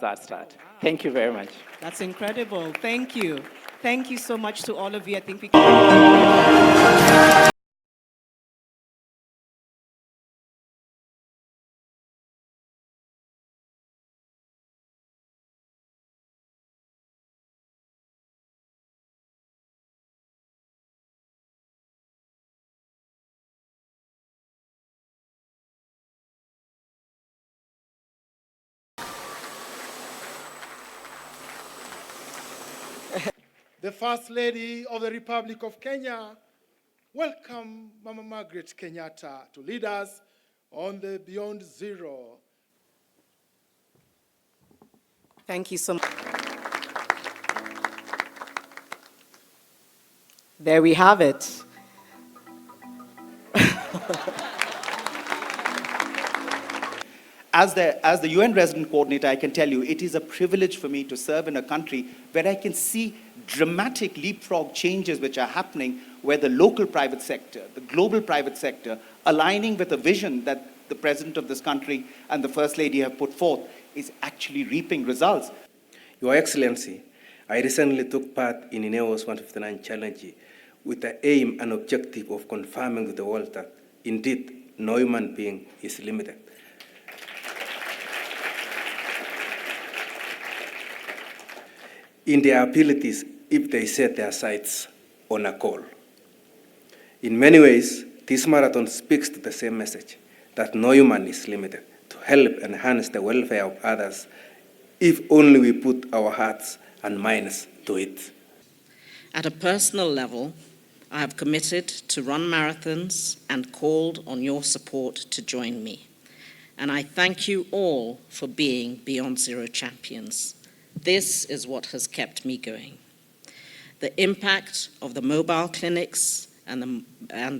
our start. Thank you very much. That's incredible. Thank you. Thank you so much to all of you. I think we can... The First Lady of the Republic of Kenya, welcome Mama Margaret Kenyatta to lead us on the Beyond Zero. Thank you so much. There we have it. As the UN resident coordinator, I can tell you it is a privilege for me to serve in a country where I can see dramatic leapfrog changes which are happening, where the local private sector, the global private sector, aligning with a vision that the President of this country and the First Lady have put forth, is actually reaping results. Your Excellency, I recently took part in INEO's 159 challenge with the aim and objective of confirming to the world that indeed no human being is limited. In their abilities if they set their sights on a goal. In many ways, this marathon speaks to the same message, that no human is limited, to help enhance the welfare of others if only we put our hearts and minds to it. At a personal level, I have committed to run marathons and called on your support to join me. And I thank you all for being Beyond Zero champions. This is what has kept me going. The impact of the mobile clinics and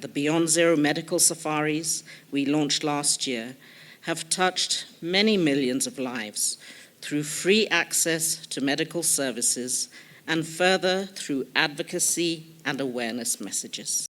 the Beyond Zero medical safaris we launched last year have touched many millions of lives through free access to medical services and further through advocacy and awareness messages.